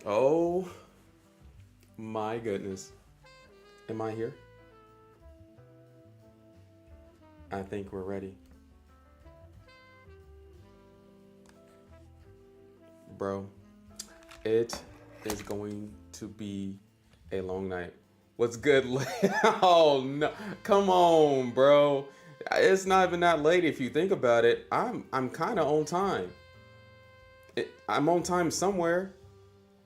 Oh my goodness. Am I here? I think we're ready. Bro, it is going to be a long night. What's good? Oh no. Come on, bro. It's not even that late if you think about it. I'm kind of on time. I'm on time somewhere.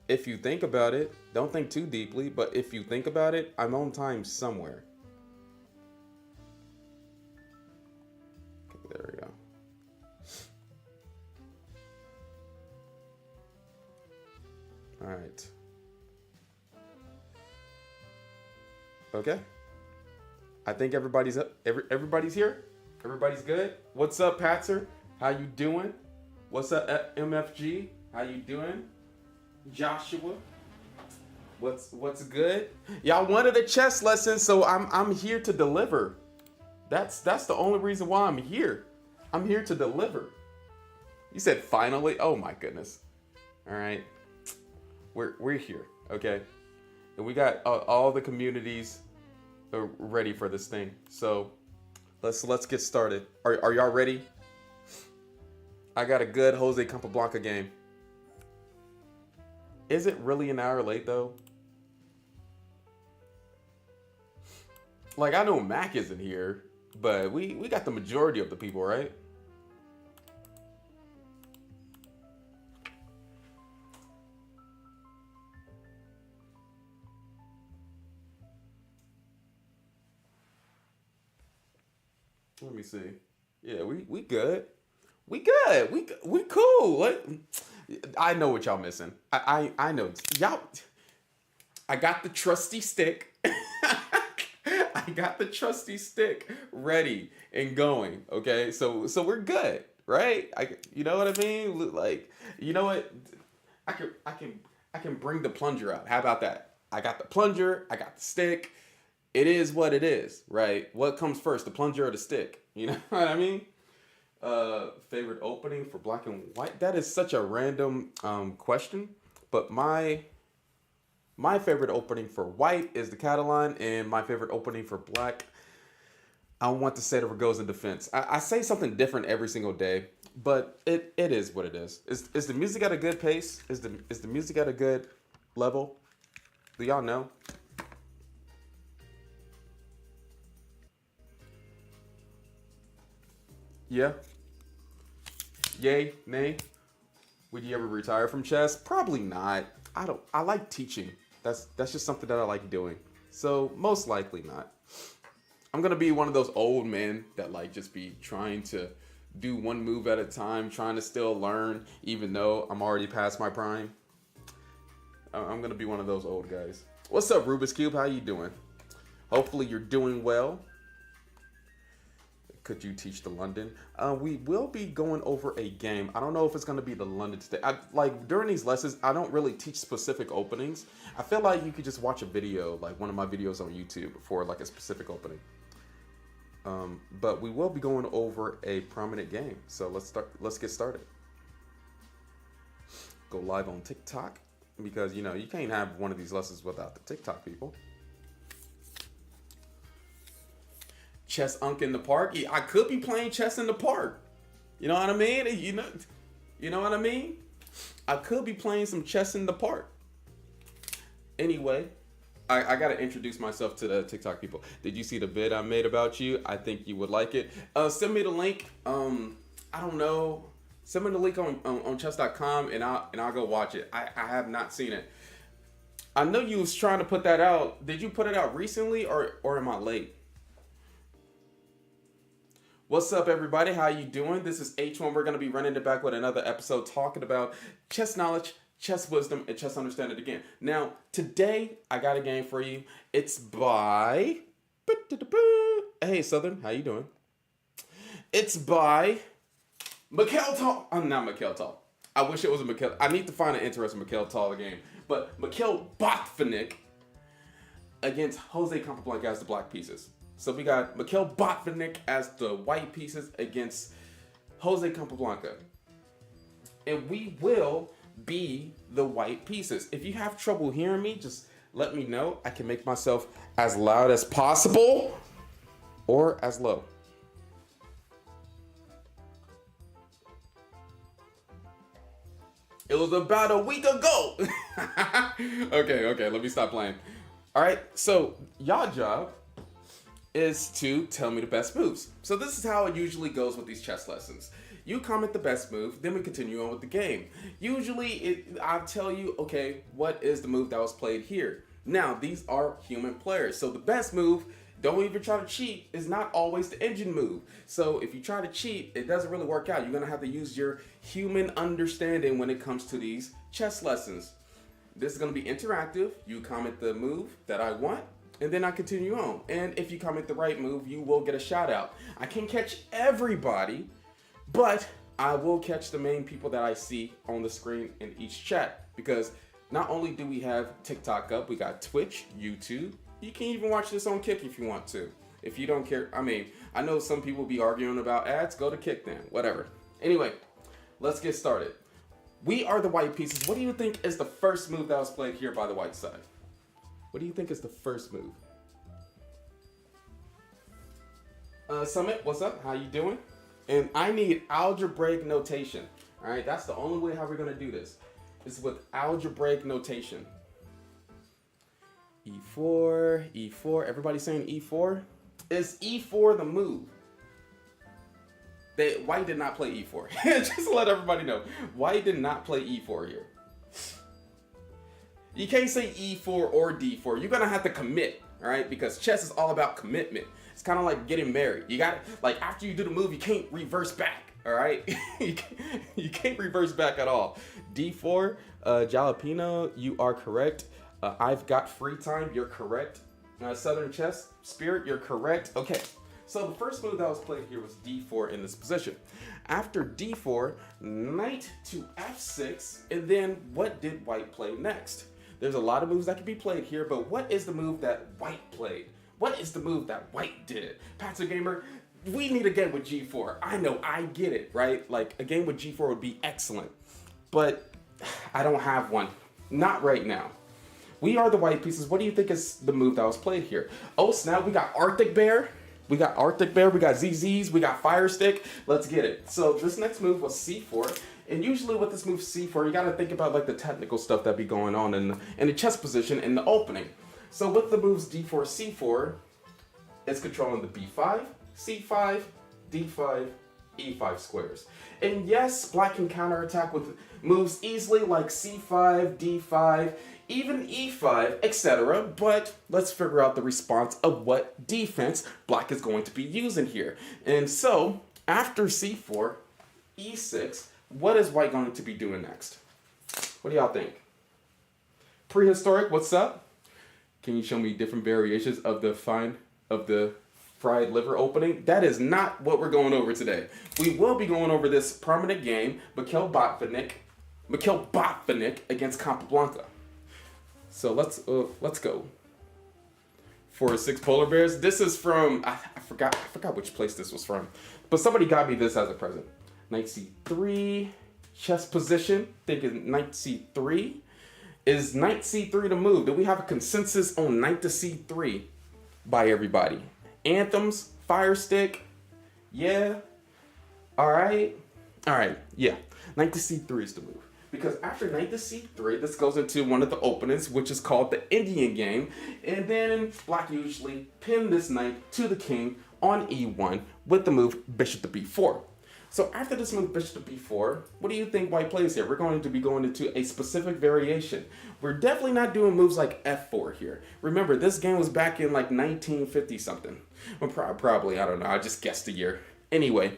If you think about it, don't think too deeply, but if you think about it, I'm on time somewhere. Okay, there we go. All right. Okay. I think everybody's up. Everybody's here. Everybody's good. What's up, Patzer? How you doing? What's up, MFG? How you doing? Joshua, what's good? Y'all wanted a chess lesson, so I'm here to deliver. That's the only reason why I'm here. I'm here to deliver. You said finally? Oh my goodness. All right, we're here, okay? And we got all the communities ready for this thing. So let's get started. Are y'all ready? I got a good Jose Capablanca game. Is it really an hour late though? Like, I know Mac isn't here, but we got the majority of the people, right? Let me see. Yeah, we good. We good. We cool. What? I know what y'all missing. I know y'all. I got the trusty stick. I got the trusty stick ready and going. Okay, so we're good, right? You know what I mean? Like, you know what? I can bring the plunger out. How about that? I got the plunger. I got the stick. It is what it is, right? What comes first, the plunger or the stick? You know what I mean? Favorite opening for black and white? That is such a random question, but my favorite opening for white is the Catalan, and my favorite opening for black, I want to say the Ragosa defense. I say something different every single day, but it is what it is. Is the music at a good pace? Is the music at a good level? Do y'all know? Yeah. Yay, nay. Would you ever retire from chess? Probably not. I don't. I like teaching. That's just something that I like doing. So most likely not. I'm gonna be one of those old men that like just be trying to do one move at a time, trying to still learn, even though I'm already past my prime. I'm gonna be one of those old guys. What's up, Rubik's Cube? How you doing? Hopefully you're doing well. Could you teach the London? We will be going over a game. I don't know if it's going to be the London today. Like during these lessons, I don't really teach specific openings. I feel like you could just watch a video, like one of my videos on YouTube for like a specific opening. But we will be going over a prominent game. So let's start. Let's get started. Go live on TikTok because you know you can't have one of these lessons without the TikTok people. Chess Unk in the park. Yeah, I could be playing chess in the park. You know what I mean? You know what I mean? I could be playing some chess in the park. Anyway, I gotta introduce myself to the TikTok people. Did you see the vid I made about you? I think you would like it. Send me the link. I don't know. Send me the link on chess.com and I'll go watch it. I have not seen it. I know you was trying to put that out. Did you put it out recently or am I late? What's up, everybody? How you doing? This is H1. We're going to be running it back with another episode talking about chess knowledge, chess wisdom, and chess understanding again. Now, today, I got a game for you. It's by... Hey, Southern. How you doing? It's by... Mikhail Tal... I'm not Mikhail Tal. I wish it was a Mikhail... I need to find an interesting Mikhail Tal game. But Mikhail Botvinnik against Jose Capablanca as the black pieces. So we got Mikhail Botvinnik as the white pieces against Jose Capablanca. And we will be the white pieces. If you have trouble hearing me, just let me know. I can make myself as loud as possible or as low. It was about a week ago. Okay, let me stop playing. All right, so y'all job is to tell me the best moves. So this is how it usually goes with these chess lessons. You comment the best move, then we continue on with the game. Usually, I'll tell you, okay, what is the move that was played here? Now, these are human players, so the best move, don't even try to cheat, is not always the engine move. So if you try to cheat, it doesn't really work out. You're gonna have to use your human understanding when it comes to these chess lessons. This is gonna be interactive. You comment the move that I want, and then I continue on. And if you comment the right move, you will get a shout out. I can't catch everybody, but I will catch the main people that I see on the screen in each chat, because not only do we have TikTok up, we got Twitch, YouTube. You can even watch this on Kick if you want to. If you don't care, I mean, I know some people be arguing about ads, go to Kick then, whatever. Anyway, let's get started. We are the white pieces. What do you think is the first move that was played here by the white side? What do you think is the first move? Summit, what's up? How you doing? And I need algebraic notation. All right, that's the only way how we're gonna do this. Is with algebraic notation. E4, E4. Everybody saying E4? Is E4 the move? White did not play E4. Just to let everybody know, White did not play E4 here. You can't say E4 or D4. You're gonna have to commit, all right? Because chess is all about commitment. It's kind of like getting married. You got like after you do the move, you can't reverse back, all right? you can't reverse back at all. D4, Jalapeno, you are correct. I've got free time, you're correct. Southern Chess Spirit, you're correct. Okay, so the first move that was played here was D4 in this position. After D4, knight to F6, and then what did White play next? There's a lot of moves that can be played here, but what is the move that White played? What is the move that White did? Patso Gamer, we need a game with G4. I know, I get it, right? Like a game with G4 would be excellent, but I don't have one. Not right now. We are the white pieces. What do you think is the move that was played here? Oh snap, we got Arctic Bear. We got ZZs, we got Fire Stick. Let's get it. So this next move was C4. And usually with this move C4, you gotta think about like the technical stuff that be going on in the chess position in the opening. So with the moves D4, C4, it's controlling the B5, C5, D5, E5 squares. And yes, Black can counterattack with moves easily like C5, D5, even E5, etc. But let's figure out the response of what defense Black is going to be using here. And so after C4, E6, what is White going to be doing next? What do y'all think? Prehistoric, what's up? Can you show me different variations of the fried liver opening? That is not what we're going over today. We will be going over this permanent game, Mikhail Botvinnik against Capablanca. So let's go. 4-6 polar bears. This is from I forgot which place this was from, but somebody got me this as a present. Knight C3, chess position. Thinking Knight C3. Is Knight C3 the move? Do we have a consensus on Knight to C3 by everybody? Anthems, Fire Stick, yeah. All right, yeah. Knight to C3 is the move. Because after Knight to C3, this goes into one of the openings, which is called the Indian game. And then Black usually pin this knight to the king on E1 with the move Bishop to B4. So after this move Bishop to B4, what do you think White plays here? We're going to be going into a specific variation. We're definitely not doing moves like F4 here. Remember, this game was back in like 1950 something. Well, probably, I don't know, I just guessed the year. Anyway,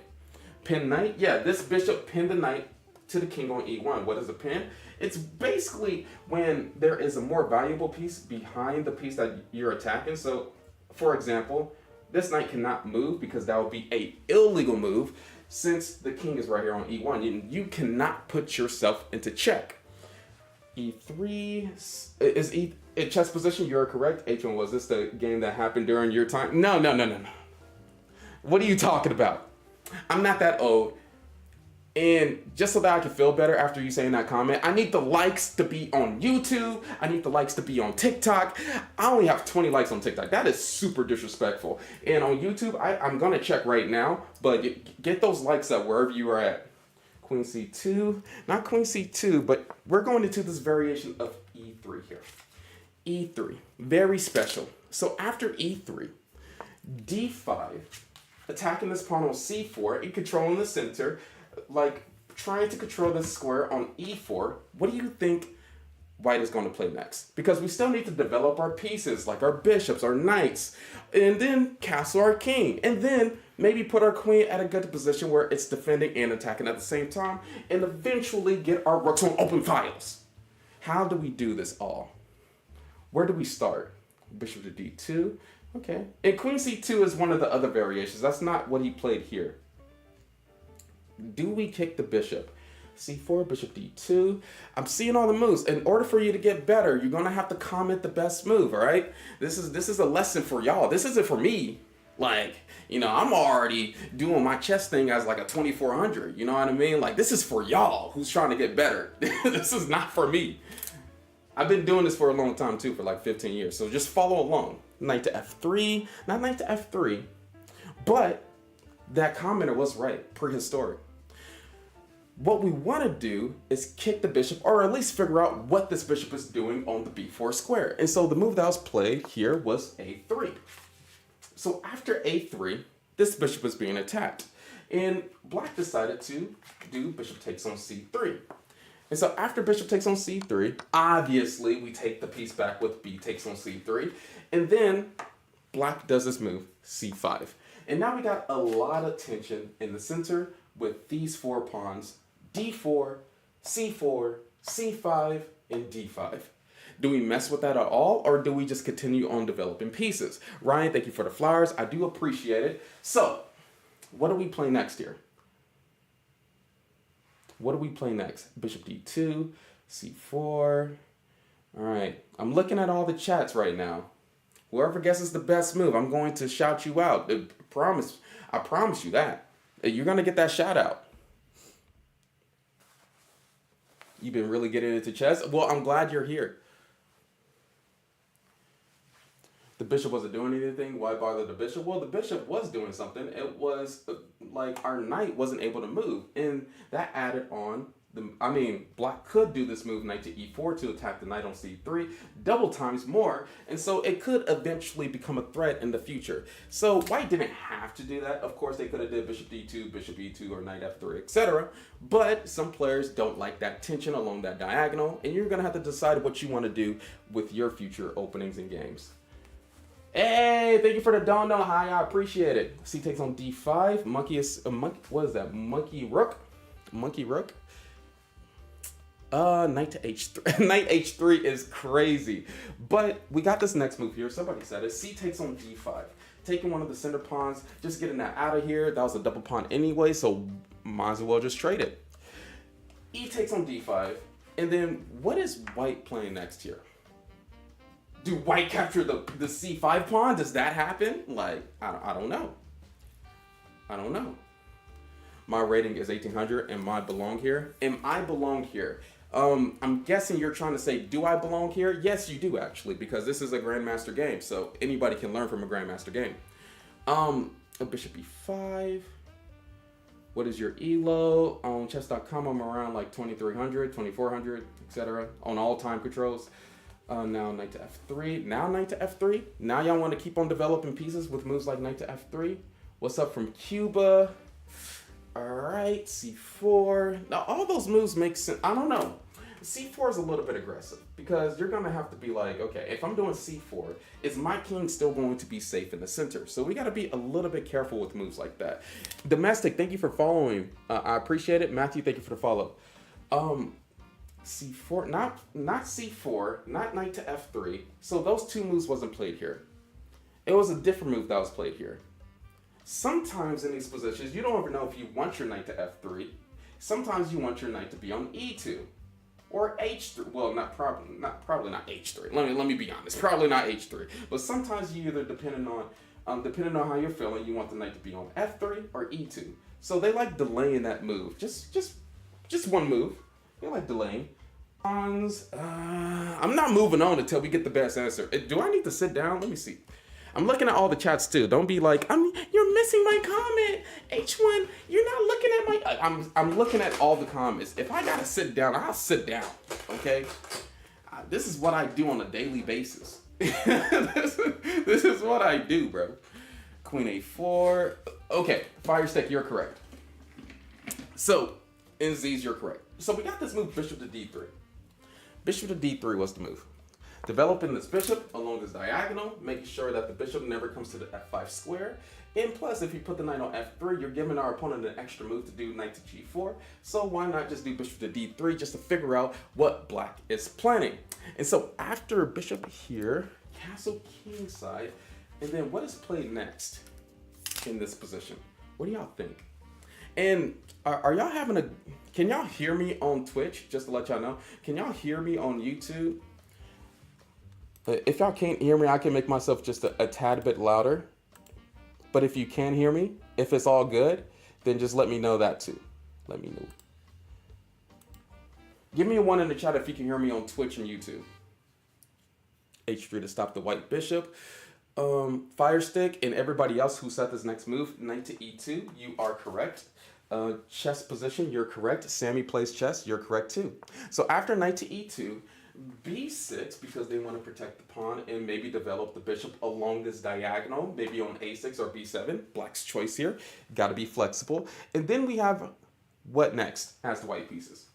pin knight. Yeah, this bishop pinned the knight to the king on E1. What is a pin? It's basically when there is a more valuable piece behind the piece that you're attacking. So, for example, this knight cannot move because that would be an illegal move since the king is right here on E1. You cannot put yourself into check. E3 is in chess position. You're correct. H1, was this the game that happened during your time? No. What are you talking about? I'm not that old. And just so that I can feel better after you saying that comment, I need the likes to be on YouTube. I need the likes to be on TikTok. I only have 20 likes on TikTok. That is super disrespectful. And on YouTube, I'm going to check right now, but get those likes up wherever you are at. Queen C2, not Queen C2, but we're going into this variation of E3 here. E3, very special. So after E3, D5, attacking this pawn on C4 and controlling the center, like trying to control this square on E4. What do you think White is going to play next? Because we still need to develop our pieces, like our bishops, our knights, and then castle our king, and then maybe put our queen at a good position where it's defending and attacking at the same time, and eventually get our rooks on open files. How do we do this all? Where do we start? Bishop to D2. Okay. And Queen C2 is one of the other variations. That's not what he played here. Do we kick the bishop? C4, bishop D2. I'm seeing all the moves. In order for you to get better, you're going to have to comment the best move, all right? This is a lesson for y'all. This isn't for me. Like, I'm already doing my chess thing as like a 2400. You know what I mean? Like, this is for y'all who's trying to get better. This is not for me. I've been doing this for a long time, too, for like 15 years. So just follow along. Knight to F3. Not knight to F3. But that commenter was right. Prehistoric. What we want to do is kick the bishop, or at least figure out what this bishop is doing on the b4 square. And so the move that was played here was a3. So after a3, this bishop was being attacked. And Black decided to do bishop takes on c3. And so after bishop takes on c3, obviously we take the piece back with b takes on c3. And then Black does this move, c5. And now we got a lot of tension in the center with these four pawns, d4, c4, c5, and d5. Do we mess with that at all, or do we just continue on developing pieces? Ryan, thank you for the flowers. I do appreciate it. So, what do we play next here? What do we play next? Bishop d2, c4. All right, I'm looking at all the chats right now. Whoever guesses the best move, I'm going to shout you out. I promise you that. You're going to get that shout out. You've been really getting into chess? Well, I'm glad you're here. The bishop wasn't doing anything. Why bother the bishop? Well, the bishop was doing something. It was like our knight wasn't able to move. And that added on. Black could do this move, knight to e4, to attack the knight on c3, double times more. And so it could eventually become a threat in the future. So White didn't have to do that. Of course, they could have did bishop d2, bishop e2, or knight f3, etc. But some players don't like that tension along that diagonal. And you're going to have to decide what you want to do with your future openings and games. Hey, thank you for the dono. Hi, I appreciate it. C takes on d5. What is that? Monkey rook? Knight to h3. Knight h3 is crazy. But we got this next move here. Somebody said it. C takes on d5. Taking one of the center pawns. Just getting that out of here. That was a double pawn anyway, so might as well just trade it. E takes on d5. And then what is White playing next here? Do White capture the c5 pawn? Does that happen? Like, I don't know. I don't know. My rating is 1800. Am I belong here? Am I belong here? I'm guessing you're trying to say, do I belong here? Yes, you do, actually, because this is a Grandmaster game, so anybody can learn from a Grandmaster game. A bishop e5. What is your elo? On chess.com, I'm around like 2300, 2400, etc. on all time controls. Now knight to f3. Now knight to f3. Now y'all want to keep on developing pieces with moves like knight to f3. What's up from Cuba? All right, c4. Now all those moves make sense. I don't know. c4 is a little bit aggressive because you're going to have to be like, okay, if I'm doing c4, is my king still going to be safe in the center? So we got to be a little bit careful with moves like that. Domestic, thank you for following. I appreciate it. Matthew, thank you for the follow. C4, not c4, not knight to f3. So those two moves wasn't played here. It was a different move that was played here. Sometimes in these positions, you don't ever know if you want your knight to f3. Sometimes you want your knight to be on e2 or h3. Well, probably not h3. Let me be honest. Probably not h3. But sometimes you either depending on how you're feeling, you want the knight to be on f3 or e2. So they like delaying that move. Just one move. They like delaying. I'm not moving on until we get the best answer. Do I need to sit down? Let me see. I'm looking at all the chats too. Don't be like, you're missing my comment. H1, you're not looking at my. I'm looking at all the comments. If I gotta sit down, I'll sit down. Okay. This is what I do on a daily basis. this is what I do, bro. Queen A4. Okay, Fire Stick, you're correct. So, NZs, you're correct. So we got this move, bishop to D3. Bishop to D3 was the move. Developing this bishop along this diagonal, making sure that the bishop never comes to the F5 square. And plus, if you put the knight on F3, you're giving our opponent an extra move to do knight to G4. So why not just do bishop to D3 just to figure out what black is planning? And so after bishop here, castle kingside, and then what is played next in this position? What do y'all think? And are y'all having a, can y'all hear me on Twitch? Just to let y'all know. Can y'all hear me on YouTube? If y'all can't hear me, I can make myself just a tad bit louder. But if you can hear me, if it's all good, then just let me know that too. Let me know. Give me a 1 in the chat if you can hear me on Twitch and YouTube. H3 to stop the white bishop. Fire Stick and everybody else who set this next move, knight to E2, you are correct. Chess position, you're correct. Sammy plays chess, you're correct too. So after knight to E2, B6, because they want to protect the pawn and maybe develop the bishop along this diagonal, maybe on A6 or B7. Black's choice here. Got to be flexible. And then we have what next as the white pieces.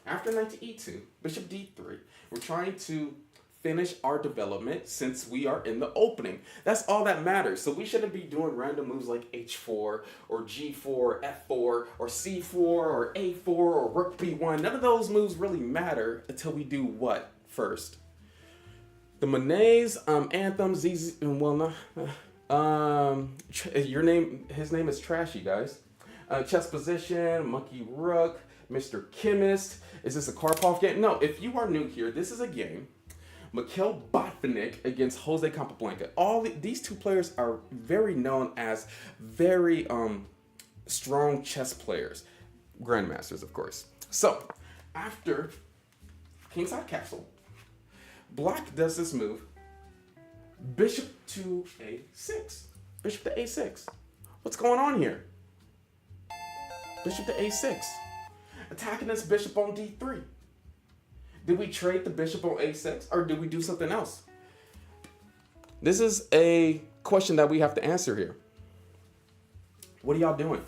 After knight to E2, bishop D3, we're trying to finish our development since we are in the opening. That's all that matters. So we shouldn't be doing random moves like H4 or G4, or F4 or C4 or A4 or Rook B1. None of those moves really matter until we do what first? The Monets, anthems, these, well, no, his name is Trashy, guys. Chess position, Monkey Rook, Mr. Chemist. Is this a Karpov game? No, if you are new here, this is a game. Mikhail Botvinnik against Jose Capablanca. These two players are very known as very strong chess players. Grandmasters, of course. So, after kingside castle, Black does this move. Bishop to A6. Bishop to A6. What's going on here? Bishop to A6. Attacking this bishop on D3. Did we trade the bishop on A6 or did we do something else? This is a question that we have to answer here. What are y'all doing?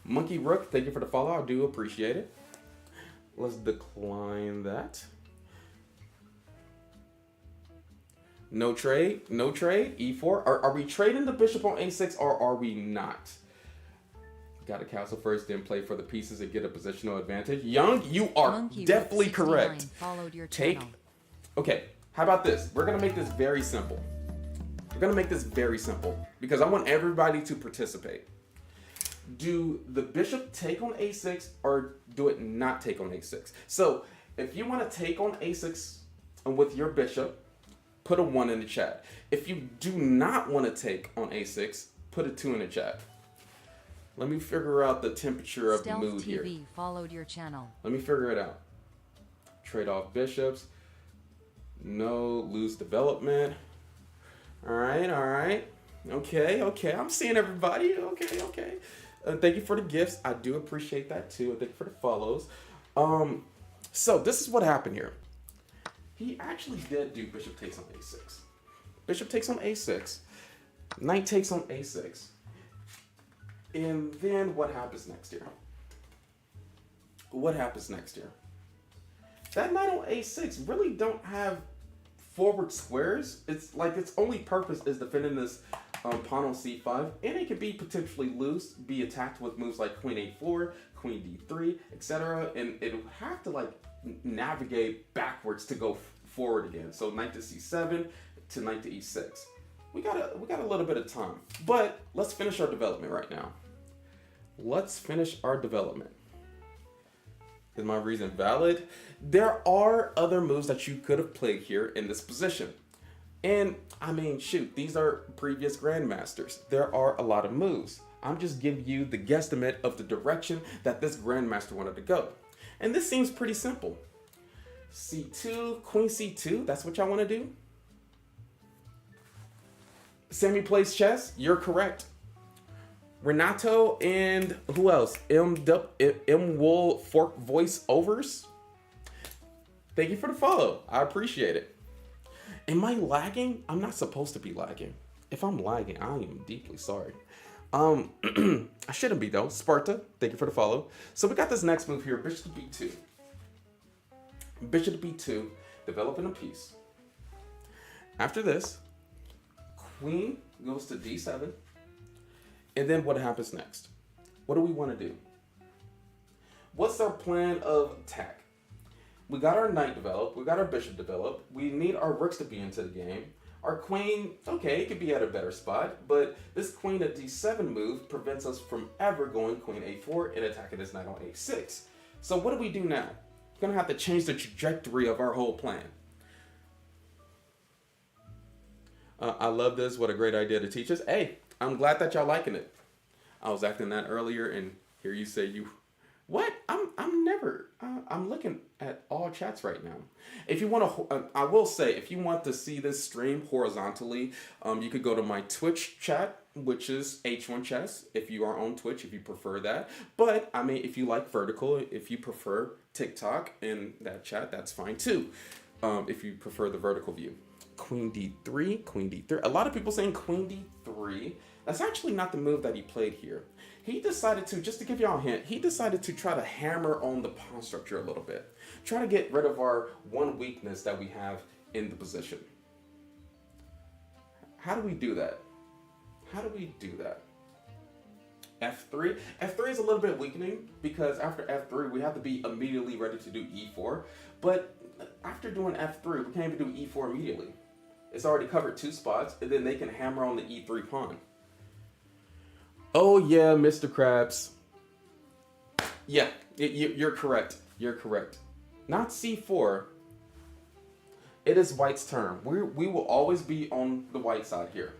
Monkey Rook, thank you for the follow. I do appreciate it. Let's decline that. No trade, no trade. E4. Are we trading the bishop on A6 or are we not? Got to castle first, then play for the pieces and get a positional advantage. Young, you are Monkey definitely correct. Followed your channel. Okay, how about this? We're going to make this very simple. We're going to make this very simple because I want everybody to participate. Do the bishop take on A6 or do it not take on A6? So if you want to take on A6 with your bishop, put a 1 in the chat. If you do not want to take on A6, put a 2 in the chat. Let me figure out the temperature of the mood here. TV followed your channel. Let me figure it out. Trade off bishops. No, lose development. All right, all right. Okay, okay. I'm seeing everybody. Okay, okay. Thank you for the gifts. I do appreciate that too. Thank you for the follows. So this is what happened here. He actually did do bishop takes on A6. Bishop takes on A6. Knight takes on A6. And then what happens next here? What happens next here? That knight on A6 really don't have forward squares. It's like its only purpose is defending this pawn on C5, and it could be potentially loose, be attacked with moves like Queen A4, Queen D3, etc. And it'll have to like navigate backwards to go forward again. So knight to C7 to knight to E6. We got a little bit of time, but let's finish our development right now. Let's finish our development. Is my reason valid? There are other moves that you could have played here in this position. And I mean, shoot, these are previous grandmasters. There are a lot of moves. I'm just giving you the guesstimate of the direction that this grandmaster wanted to go. And this seems pretty simple. C2, queen C2, that's what y'all want to do? Sammy plays chess, you're correct. Renato and who else? M Wool Fork Voice Overs. Thank you for the follow. I appreciate it. Am I lagging? I'm not supposed to be lagging. If I'm lagging, I am deeply sorry. I shouldn't be though. Sparta, thank you for the follow. So we got this next move here, bishop to b2. Bishop to b2, developing a piece. After this, queen goes to d7. And then what happens next? What do we want to do? What's our plan of attack? We got our knight developed. We got our bishop developed. We need our rooks to be into the game. Our queen, okay, it could be at a better spot, but this queen at d7 move prevents us from ever going queen a4 and attacking this knight on a6. So what do we do now? We're gonna have to change the trajectory of our whole plan. I love this. What a great idea to teach us. Hey, I'm glad that y'all liking it. I was acting that earlier, and here you say you... What? I'm never... I'm looking at all chats right now. If you want to... I will say, if you want to see this stream horizontally, you could go to my Twitch chat, which is H1 Chess, if you are on Twitch, if you prefer that. But, I mean, if you like vertical, if you prefer TikTok in that chat, that's fine too. If you prefer the vertical view. Queen d3, queen d3. A lot of people saying queen d3. That's actually not the move that he played here. He decided to, just to give y'all a hint, he decided to try to hammer on the pawn structure a little bit. Try to get rid of our one weakness that we have in the position. How do we do that? How do we do that? F3. F3 is a little bit weakening because after F3 we have to be immediately ready to do E4. But after doing F3 we can't even do E4 immediately. It's already covered 2 spots, and then they can hammer on the E3 pawn. Oh yeah, Mr. Krabs. Yeah, you're correct. You're correct. Not C4. It is white's turn. We will always be on the white side here.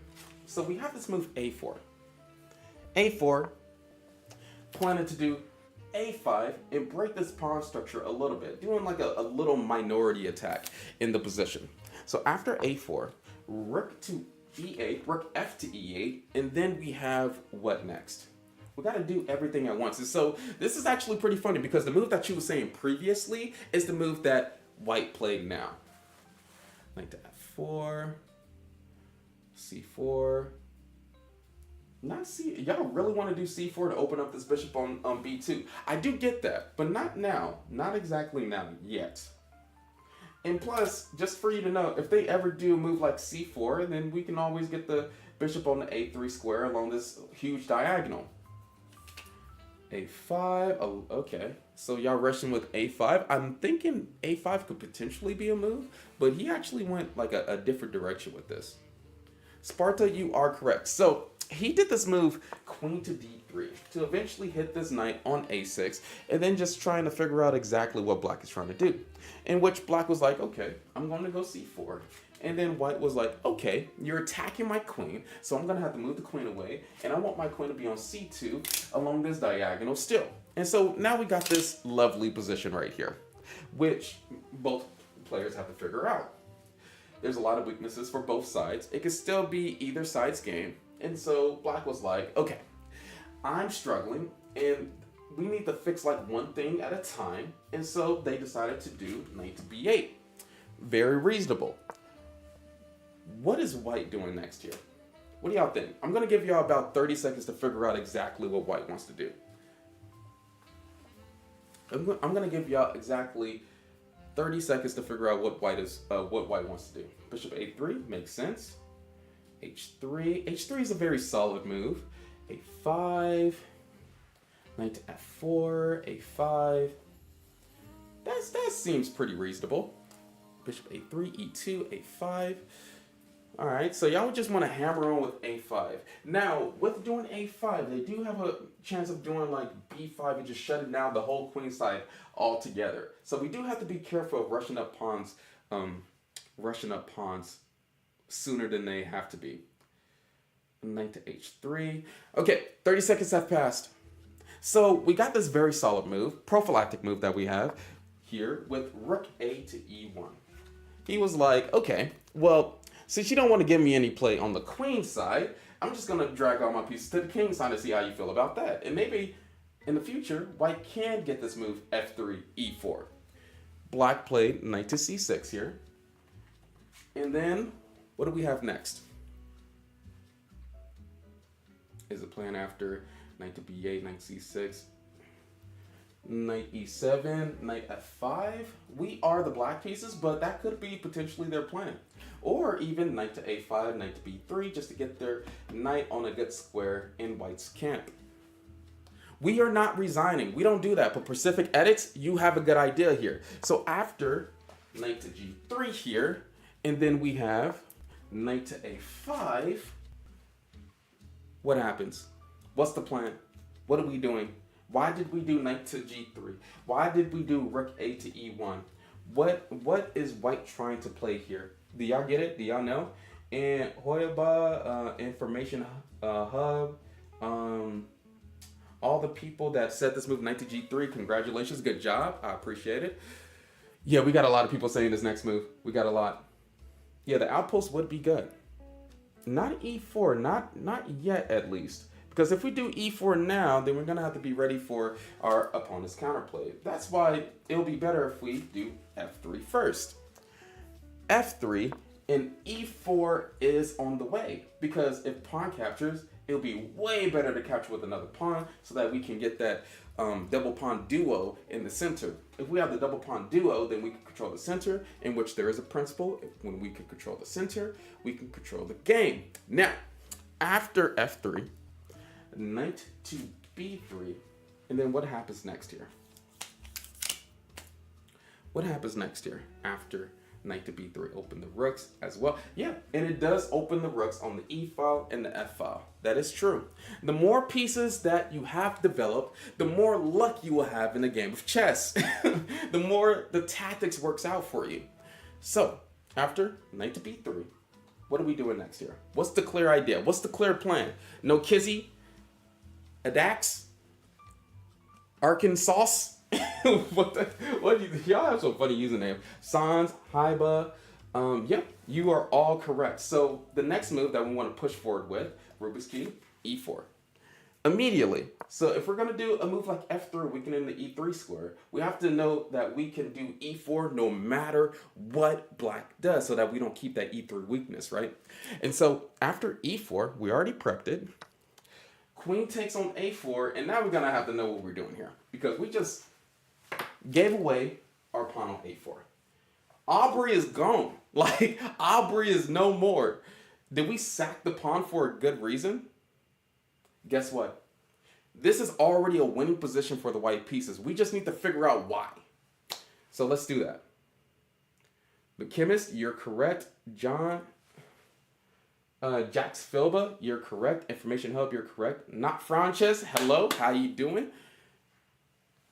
So we have this move A4. A4. Planning to do A5 and break this pawn structure a little bit. Doing like a little minority attack in the position. So after A4, rook to E8, rook F to E8, and then we have what next? We got to do everything at once. And so this is actually pretty funny because the move that you were saying previously is the move that white played now. Knight to F4, C4. Not C. Y'all really want to do C4 to open up this bishop on B2. I do get that, but not now. Not exactly now yet. And plus, just for you to know, if they ever do a move like C4, then we can always get the bishop on the A3 square along this huge diagonal. A5, oh, okay. So y'all rushing with A5. I'm thinking A5 could potentially be a move, but he actually went like a different direction with this. Sparta, you are correct. So he did this move, queen to D3, to eventually hit this knight on A6, and then just trying to figure out exactly what black is trying to do. In which black was like, okay, I'm going to go C4. And then white was like, okay, you're attacking my queen, so I'm going to have to move the queen away, and I want my queen to be on C2 along this diagonal still. And so now we got this lovely position right here, which both players have to figure out. There's a lot of weaknesses for both sides. It could still be either side's game. And so black was like, okay, I'm struggling, and we need to fix like one thing at a time. And so they decided to do knight to b8. Very reasonable. What is white doing next here? What do y'all think? I'm going to give y'all about 30 seconds to figure out exactly what white wants to do. I'm going to give y'all exactly 30 seconds to figure out what white wants to do. Bishop a3 makes sense. H3. H3 is a very solid move. A5. Knight to F4. A5. That seems pretty reasonable. Bishop A3, E2, A5. Alright, so y'all just want to hammer on with A5. Now, with doing A5, they do have a chance of doing like B5 and just shutting down the whole queen side altogether. So we do have to be careful of rushing up pawns sooner than they have to be. knight to h3. Okay, 30 seconds have passed. So we got this very solid move, prophylactic move that we have here with rook a to e1. He was like, okay, well, since you don't want to give me any play on the queen side, I'm just going to drag all my pieces to the king side and see how you feel about that. And maybe in the future, white can get this move f3, e4. Black played knight to c6 here. And then, what do we have next? Is it playing after knight to b8, knight c6, knight e7, knight f5? We are the black pieces, but that could be potentially their plan. Or even knight to a5, knight to b3, just to get their knight on a good square in white's camp. We are not resigning. We don't do that. But Pacific Edits, you have a good idea here. So after knight to g3 here, and then we have knight to a5, what happens? What's the plan? What are we doing? Why did we do knight to g3? Why did we do rook a to e1? What is white trying to play here? Do y'all get it? Do y'all know? And Hoyaba, Information Hub, all the people that said this move knight to g3, congratulations, good job. I appreciate it. Yeah, we got a lot of people saying this next move. We got a lot. Yeah, the outpost would be good. Not e4, not yet at least. Because if we do e4 now, then we're going to have to be ready for our opponent's counterplay. That's why it'll be better if we do f3 first. f3 and e4 is on the way. Because if pawn captures, it'll be way better to capture with another pawn so that we can get that double pawn duo in the center. If we have the double pawn duo, then we can control the center, in which there is a principle. When we can control the center, we can control the game. Now, after f3, knight to b3, and then what happens next here? What happens next here after knight to b3? Open the rooks as well. Yeah, and it does open the rooks on the e file and the f file. That is true. The more pieces that you have developed, the more luck you will have in a game of chess. The more the tactics works out for you. So after knight to b3, what are we doing next here? What's the clear idea? What's the clear plan? No Kizzy, Adax, Arkansas. What y'all have some funny username. Sans, Haiba. Yep, you are all correct. So the next move that we want to push forward with, Rubik's Cube, e4. Immediately. So if we're going to do a move like f3, we can end the e3 square. We have to know that we can do e4 no matter what black does so that we don't keep that e3 weakness, right? And so after e4, we already prepped it. Queen takes on a4, and now we're going to have to know what we're doing here. Because we just gave away our pawn on a4. Aubrey is gone. Like, Aubrey is no more. Did we sack the pawn for a good reason? Guess what? This is already a winning position for the white pieces. We just need to figure out why. So let's do that. The Chemist, you're correct. John, Jax Filba, you're correct. Information Hub, you're correct. Not Frances, hello, how you doing?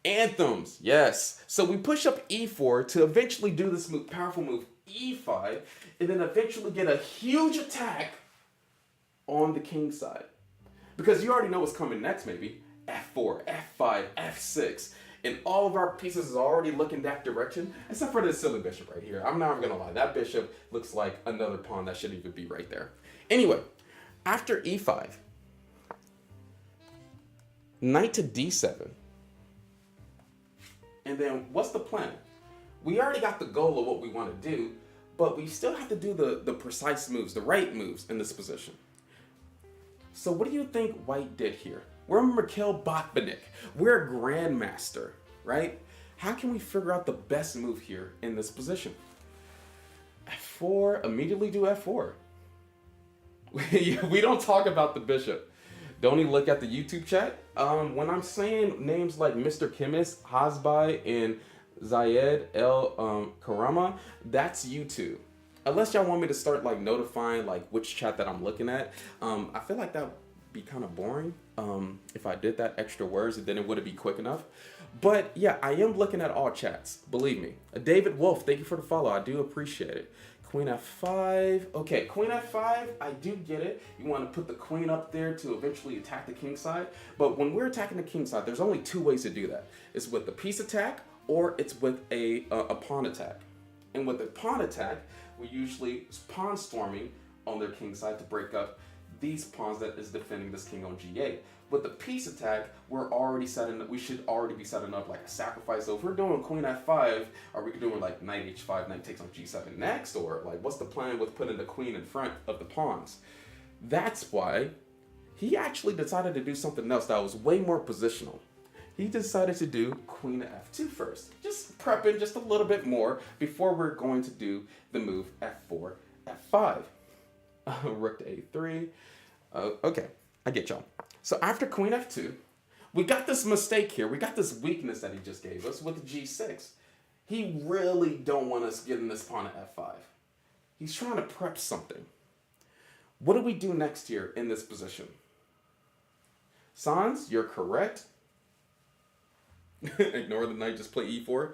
Anthems, yes. So we push up e4 to eventually do this move, powerful move e5, and then eventually get a huge attack on the king side. Because you already know what's coming next, maybe. f4, f5, f6. And all of our pieces is already looking that direction, except for this silly bishop right here. I'm not even gonna lie, that bishop looks like another pawn that shouldn't even be right there. Anyway, after e5, knight to d7. And then what's the plan? We already got the goal of what we want to do, but we still have to do the precise moves, the right moves in this position. So what do you think white did here? We're Mikhail Botvinnik. We're a grandmaster, right? How can we figure out the best move here in this position? f4, immediately do f4. We don't talk about the bishop. Don't even look at the YouTube chat. When I'm saying names like Mr. Chemist, Hasbai, and Zayed El Karama, that's YouTube. Unless y'all want me to start like notifying like which chat that I'm looking at, I feel like that would be kind of boring if I did that extra words and then it wouldn't be quick enough. But yeah, I am looking at all chats, believe me. David Wolf, thank you for the follow. I do appreciate it. Queen f5. Okay, queen f5, I do get it. You want to put the queen up there to eventually attack the king side. But when we're attacking the king side, there's only two ways to do that. It's with the piece attack or it's with a pawn attack. And with the pawn attack, we usually pawn storming on their king side to break up these pawns that is defending this king on g8. With the piece attack, we should already be setting up like a sacrifice. So if we're doing queen f5, are we doing like knight h5, knight takes on g7 next? Or like what's the plan with putting the queen in front of the pawns? That's why he actually decided to do something else that was way more positional. He decided to do queen f2 first. Just prepping just a little bit more before we're going to do the move f4, f5. Rook to a3. Okay, I get y'all. So after queen f2, we got this mistake here. We got this weakness that he just gave us with g6. He really don't want us getting this pawn at f5. He's trying to prep something. What do we do next here in this position? Sans, you're correct. Ignore the knight, just play e4.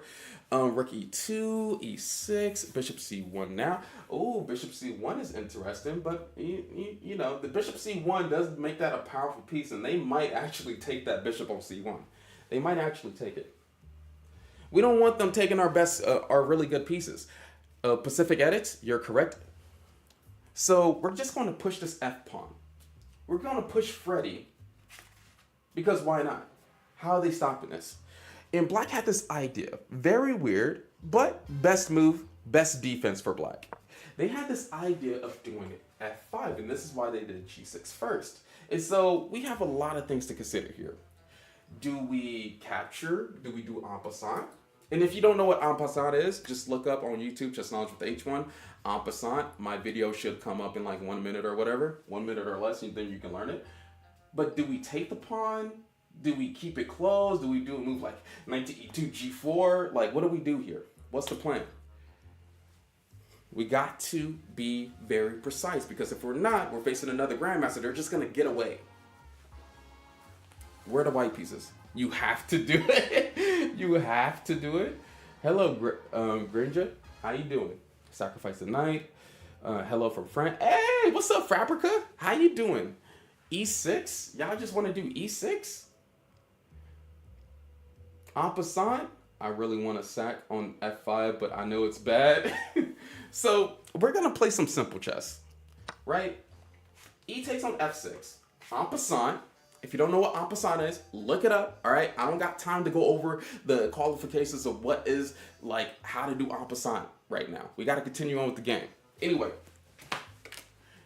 Rook e2, e6, bishop c1 now. Oh, bishop c1 is interesting, but you know, the bishop c1 does make that a powerful piece, and they might actually take that bishop on c1. They might actually take it. We don't want them taking our best, our really good pieces. Pacific edits, you're correct. So we're just going to push this f pawn. We're going to push Freddy, because why not? How are they stopping this? And Black had this idea, very weird, but best move, best defense for Black. They had this idea of doing it f5, and this is why they did g6 first. And so we have a lot of things to consider here. Do we capture? Do we do en passant? And if you don't know what en passant is, just look up on YouTube, Chess Knowledge with H1. En passant, my video should come up in like 1 minute or whatever, 1 minute or less, and then you can learn it. But do we take the pawn? Do we keep it closed? Do we do a move like knight to e2, g4? Like, what do we do here? What's the plan? We got to be very precise, because if we're not, we're facing another grandmaster. They're just going to get away. Where are the white pieces? You have to do it. You have to do it. Hello, Grinja. How you doing? Sacrifice the knight. Hello from France. Hey, what's up, Fabrica? How you doing? E6? Y'all just want to do E6? En passant, I really want to sack on f5, but I know it's bad. So we're going to play some simple chess, right? E takes on f6. En passant. If you don't know what en passant is, look it up, all right? I don't got time to go over the qualifications of what is, like, how to do en passant right now. We got to continue on with the game. Anyway,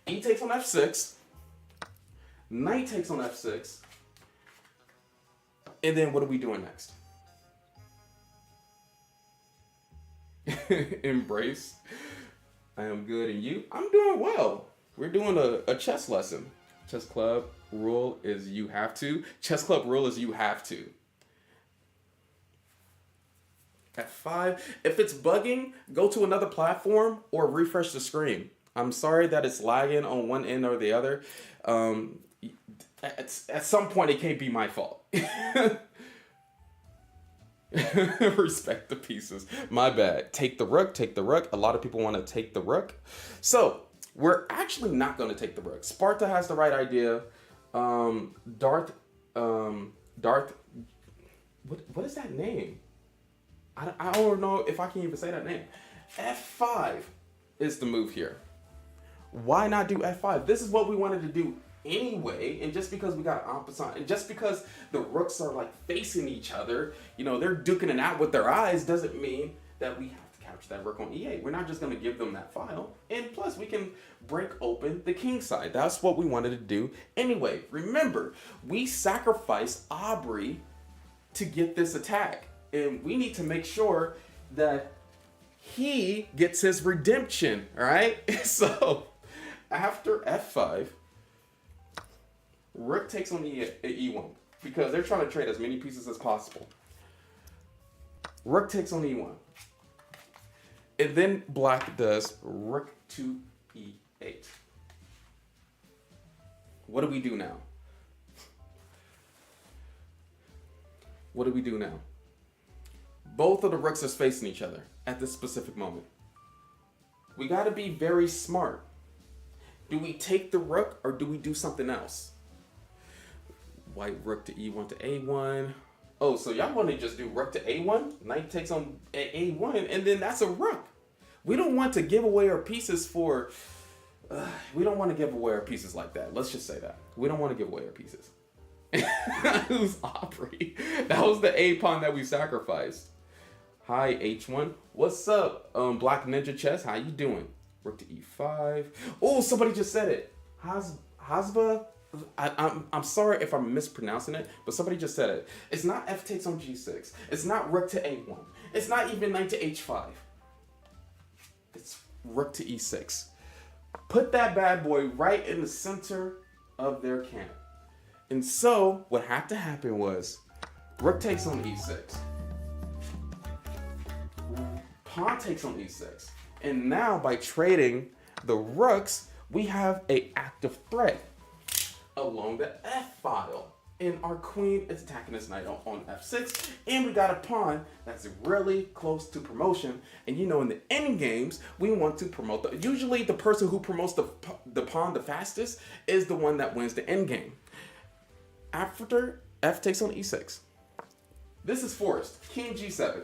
E takes on f6. Knight takes on f6. And then what are we doing next? Embrace. I am good, and you? I'm doing well. We're doing a chess lesson. Chess club rule is you have to. Chess club rule is you have to. F5. If it's bugging, go to another platform or refresh the screen. I'm sorry that it's lagging on one end or the other. At some point, it can't be my fault. Respect the pieces. My bad. Take the rook, take the rook. A lot of people want to take the rook. So, we're actually not going to take the rook. Sparta has the right idea. Darth, what is that name? I don't know if I can even say that name. F5 is the move here. Why not do F5? This is what we wanted to do anyway, and just because we got en passant, and just because the rooks are like facing each other, you know, they're duking it out with their eyes, doesn't mean that we have to capture that rook on e8. We're not just going to give them that file, and plus we can break open the king side. That's what we wanted to do anyway. Remember, we sacrificed Aubrey to get this attack, and we need to make sure that he gets his redemption, all right? So after f5, rook takes on e1, because they're trying to trade as many pieces as possible. Rook takes on e1. And then black does rook to e8. What do we do now? What do we do now? Both of the rooks are facing each other at this specific moment. We got to be very smart. Do we take the rook or do we do something else? White rook to e1 to a1. Oh, so y'all want to just do rook to a1? Knight takes on a1, and then that's a rook. We don't want to give away our pieces for... we don't want to give away our pieces like that. Let's just say that. We don't want to give away our pieces. Who's Aubrey? That was the A pawn that we sacrificed. Hi, H1. What's up, Black Ninja Chess? How you doing? Rook to e5. Oh, somebody just said it. Hasba? I'm sorry if I'm mispronouncing it, but somebody just said it. It's not f takes on g6. It's not rook to a1. It's not even knight to h5. It's rook to e6. Put that bad boy right in the center of their camp. And so, what had to happen was, rook takes on e6. Pawn takes on e6. And now, by trading the rooks, we have an active threat along the f file. And our queen is attacking this knight on f6. And we got a pawn that's really close to promotion. And you know, in the end games, we want to promote usually the person who promotes the pawn the fastest is the one that wins the end game. After f takes on e6. This is forced. King g7.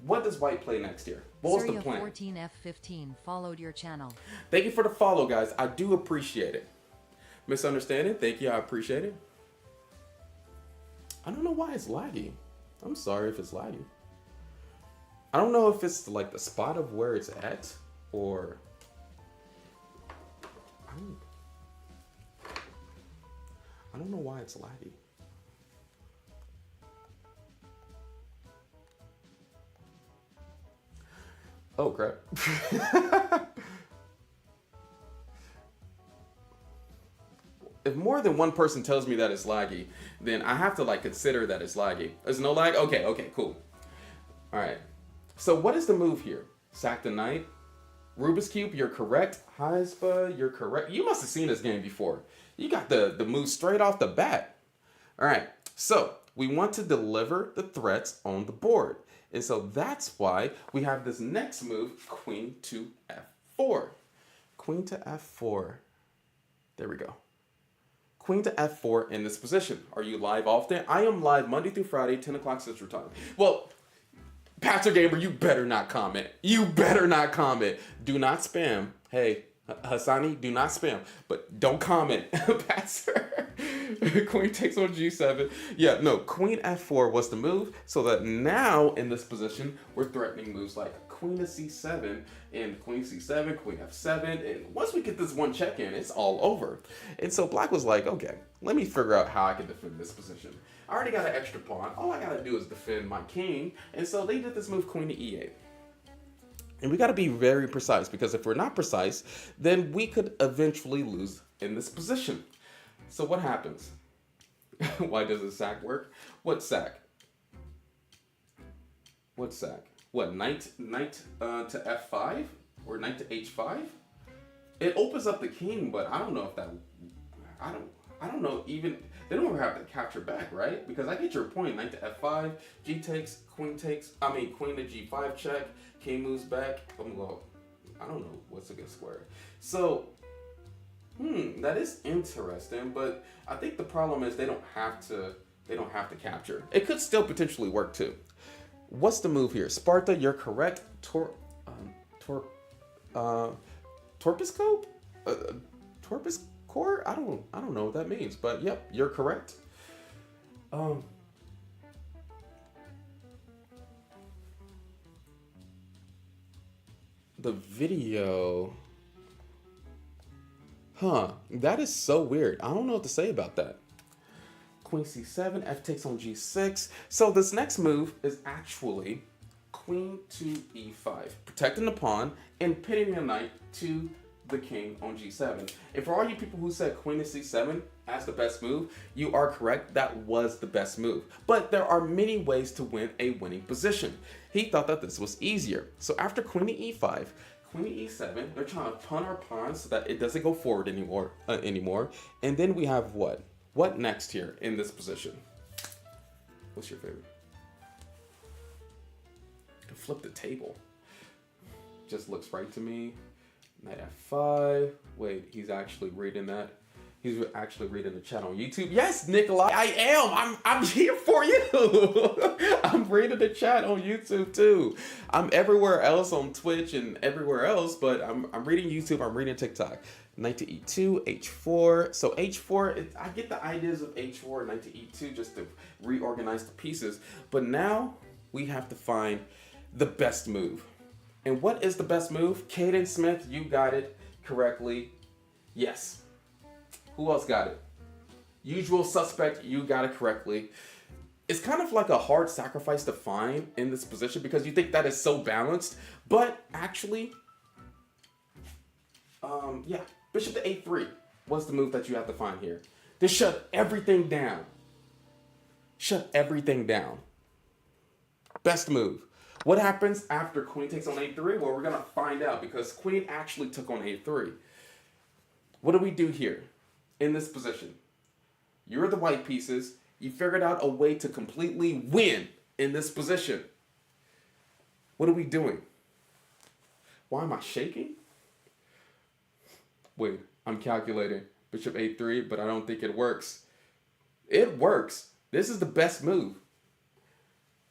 What does white play next here? What was the plan? 14F15 followed your channel. Thank you for the follow, guys. I do appreciate it. Misunderstanding? Thank you. I appreciate it. I don't know why it's laggy. I'm sorry if it's laggy. I don't know if it's like the spot of where it's at or... I don't know why it's laggy. Oh, crap. If more than one person tells me that it's laggy, then I have to like consider that it's laggy. There's no lag? Okay, cool. All right. So what is the move here? Sack the knight. Rubik's Cube, you're correct. Heisba, you're correct. You must have seen this game before. You got the move straight off the bat. All right. So we want to deliver the threats on the board. And so that's why we have this next move, queen to f4. Queen to f4. There we go. Queen to f4 in this position. Are you live often? I am live Monday through Friday, 10 o'clock Central Time. Well, Pastor Gamer, you better not comment. You better not comment. Do not spam. Hey, Hassani, do not spam. But don't comment, Pastor. Queen takes on g7. Yeah, no, queen f4 was the move. So that now in this position, we're threatening moves like queen to c7 and queen c7, queen f7. And once we get this one check in, it's all over. And so black was like, okay, let me figure out how I can defend this position. I already got an extra pawn. All I gotta do is defend my king. And so they did this move, queen to e8. And we gotta be very precise, because if we're not precise, then we could eventually lose in this position. So what happens? Why does a sack work? What sack? What sack? What, knight to f5? Or knight to h5? It opens up the king, but I don't know if that... I don't know even... They don't ever have to capture back, right? Because I get your point. Knight to f5, g takes, queen takes... queen to g5 check, king moves back. I don't know what's a good square. So... that is interesting, but I think the problem is they don't have to capture. It could still potentially work too. What's the move here? Sparta, you're correct. Torpiscope? Torpiscore? I don't know what that means, but yep, you're correct. The video. Huh, that is so weird. I don't know what to say about that. Queen c7, f takes on g6. So this next move is actually queen to e5, protecting the pawn and pitting the knight to the king on g7. And for all you people who said queen to c7 as the best move, you are correct. That was the best move. But there are many ways to win a winning position. He thought that this was easier. So after queen to e5, queen to e7, they're trying to punt our pawn so that it doesn't go forward anymore. And then we have what? What next here in this position? What's your favorite? Flip the table. just looks right to me. Knight f5. Wait, he's actually reading that. He's actually reading the chat on YouTube. Yes, Nikolai, I am. I'm here for you. I'm reading the chat on YouTube too. I'm everywhere else on Twitch and everywhere else, but I'm reading YouTube. I'm reading TikTok. Knight to e2, h4. So h4, I get the ideas of h4, knight to e2, just to reorganize the pieces. But now we have to find the best move. And what is the best move? Caden Smith, you got it correctly. Yes. Who else got it? Usual suspect, you got it correctly. It's kind of like a hard sacrifice to find in this position because you think that is so balanced, but actually, yeah, bishop to a3 was the move that you have to find here. To shut everything down. Shut everything down. Best move. What happens after queen takes on a3? Well, we're gonna find out because queen actually took on a3. What do we do here? In this position, you're the white pieces. You figured out a way to completely win in this position. What are we doing? Why am I shaking? Wait, I'm calculating. Bishop a3, but I don't think it works. It works. This is the best move.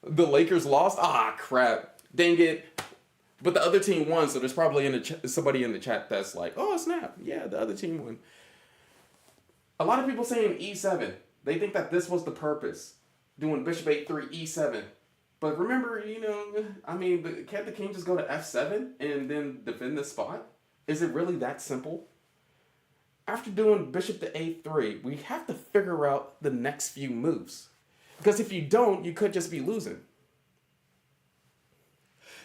The Lakers lost? Ah, crap. Dang it. But the other team won, so there's probably somebody in the chat that's like, oh, snap. Yeah, the other team won. A lot of people saying e7. They think that this was the purpose, doing bishop a3, e7. But remember, can't the king just go to f7 and then defend this spot? Is it really that simple? After doing bishop to a3, we have to figure out the next few moves. Because if you don't, you could just be losing.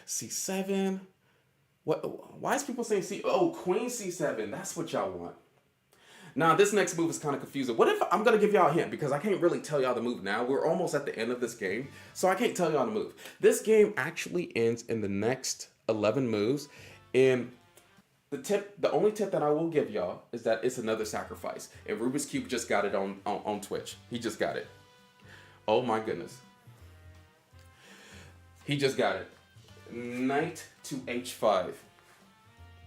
c7. Why is people saying queen c7? That's what y'all want. Now, this next move is kind of confusing. What if I'm going to give y'all a hint because I can't really tell y'all the move now. We're almost at the end of this game, so I can't tell y'all the move. This game actually ends in the next 11 moves, and the only tip that I will give y'all is that it's another sacrifice. And Rubik's Cube just got it on Twitch. He just got it. Oh my goodness. He just got it. Knight to h5.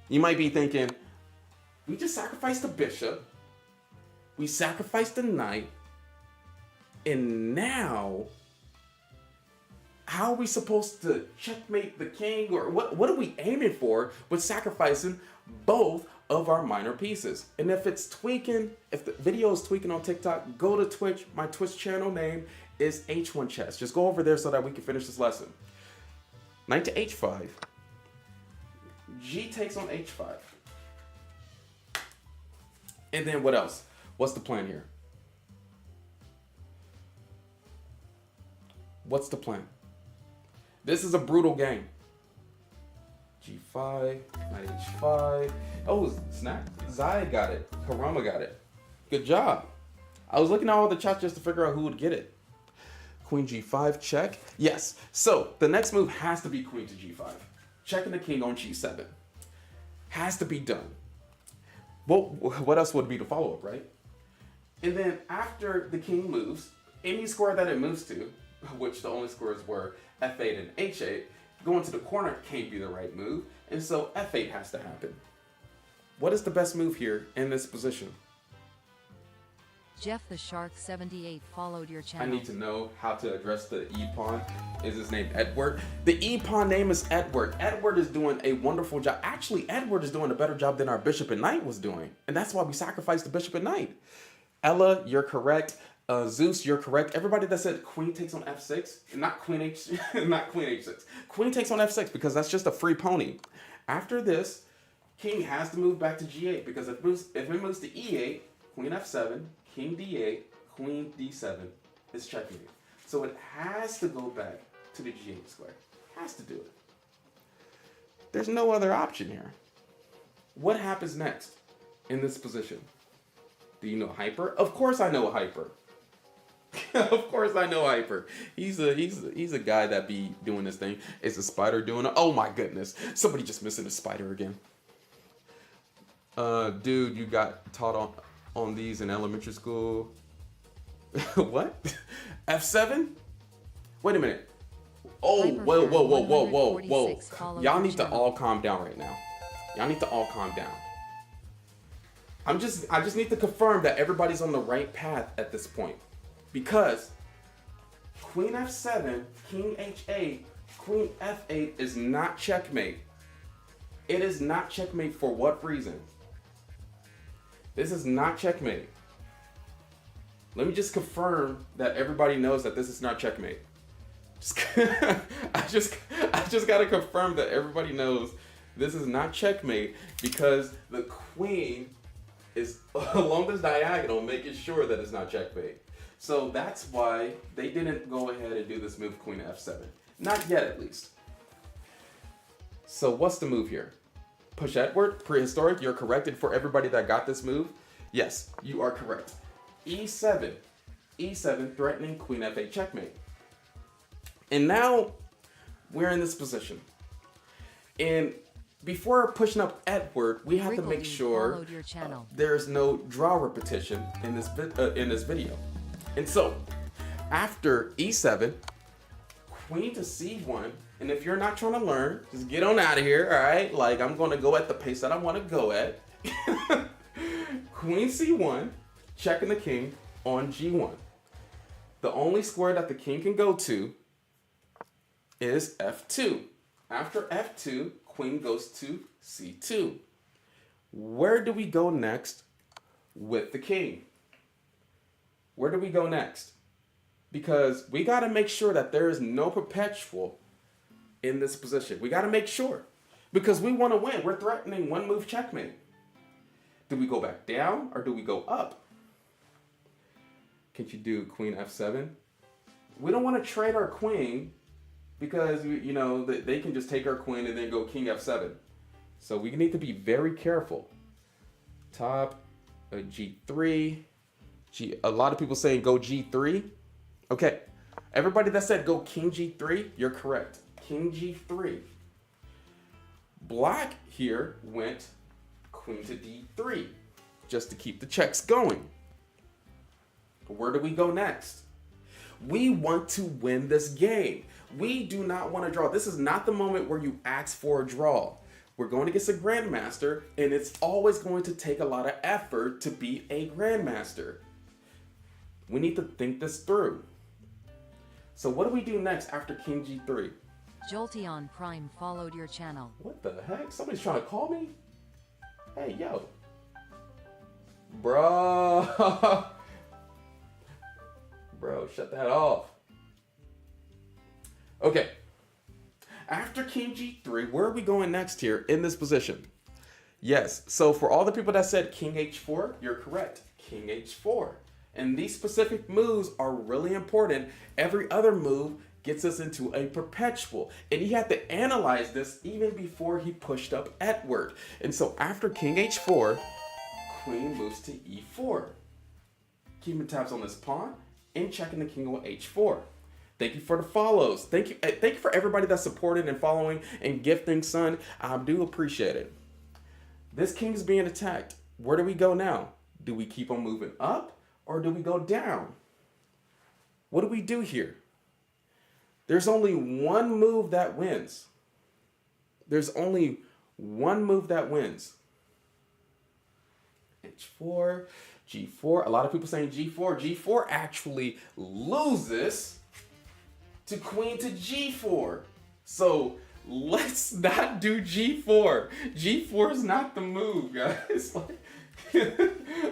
You might be thinking, we just sacrificed the bishop. We sacrificed the knight. And now, how are we supposed to checkmate the king? Or what are we aiming for with sacrificing both of our minor pieces? And if it's tweaking, if the video is tweaking on TikTok, go to Twitch. My Twitch channel name is H1 Chess. Just go over there so that we can finish this lesson. Knight to h5. G takes on h5. And then what else? What's the plan here? What's the plan? This is a brutal game. G5, knight h5. Oh, snap. Zai got it. Karama got it. Good job. I was looking at all the chats just to figure out who would get it. Queen g5, check. Yes. So the next move has to be queen to g5. Checking the king on g7. Has to be done. Well, what else would be the follow-up, right? And then after the king moves, any square that it moves to, which the only squares were f8 and h8, going to the corner can't be the right move, and so f8 has to happen. What is the best move here in this position? Jeff the Shark 78 followed your channel. I need to know how to address the e-pawn. Is his name Edward? The e-pawn name is Edward. Edward is doing a wonderful job. Actually, Edward is doing a better job than our bishop and knight was doing. And that's why we sacrificed the bishop and knight. Ella, you're correct. Zeus, you're correct. Everybody that said queen takes on f6, not queen h6. Queen takes on f6 because that's just a free pony. After this, king has to move back to g8 because if it moves to e8, queen f7, king d8, queen d7 is checkmate. So it has to go back to the g8 square. Has to do it. There's no other option here. What happens next in this position? Do you know Hyper? Of course I know Hyper. Of course I know Hyper. He's a guy that be doing this thing. Is the spider doing it? Oh my goodness. Somebody just missing a spider again. Dude, you got taught on these in elementary school. What? F7? Wait a minute. Oh, whoa, whoa, whoa, whoa, whoa, whoa. 146 followed Y'all your need to channel. all calm down right now. Y'all need to all calm down. I just need to confirm that everybody's on the right path at this point. Because Queen F7, King H8, Queen F8 is not checkmate. It is not checkmate for what reason? This is not checkmate. Let me just confirm that everybody knows that this is not checkmate. I just gotta confirm that everybody knows this is not checkmate because the queen is along this diagonal making sure that it's not checkmate. So that's why they didn't go ahead and do this move Queen F7. Not yet, at least. So what's the move here? Push Edward, prehistoric, you're corrected for everybody that got this move. Yes, you are correct. E7. E7 threatening Queen F8 checkmate. And now we're in this position. And before pushing up Edward, we have to make Wriggledy sure followed your channel. there's no draw repetition in this video. And so, after E7, Queen to C1, and if you're not trying to learn, just get on out of here, all right? Like, I'm going to go at the pace that I want to go at. Queen C1, checking the king on G1. The only square that the king can go to is F2. After F2, Queen goes to C2. Where do we go next with the king? Where do we go next? Because we got to make sure that there is no perpetual in this position. We got to make sure. Because we want to win. We're threatening one move checkmate. Do we go back down or do we go up? Can you do Queen F7? We don't want to trade our queen because, you know, they can just take our queen and then go King F7. So we need to be very careful. Top, G3. A lot of people saying go G3. Okay, everybody that said go King G3, you're correct. King G3. Black here went Queen to D3 just to keep the checks going. Where do we go next? We want to win this game. We do not want to draw. This is not the moment where you ask for a draw. We're going against a grandmaster, and it's always going to take a lot of effort to beat a grandmaster. We need to think this through. So what do we do next after King G3? Jolteon Prime followed your channel. What the heck? Somebody's trying to call me? Hey, yo. Bro. Bro, shut that off. Okay. After King G3, where are we going next here in this position? Yes, so for all the people that said King H4, you're correct. King H4. And these specific moves are really important. Every other move gets us into a perpetual. And he had to analyze this even before he pushed up Edward. And so after King H4, Queen moves to E4. Keeping tabs on this pawn and checking the king on H4. Thank you for the follows. Thank you for everybody that's supporting and following and gifting, son. I do appreciate it. This king's being attacked. Where do we go now? Do we keep on moving up or do we go down? What do we do here? There's only one move that wins. There's only one move that wins. H4, G4. A lot of people saying G4. G4 actually loses to Queen to G4. So let's not do G4. G4 is not the move, guys.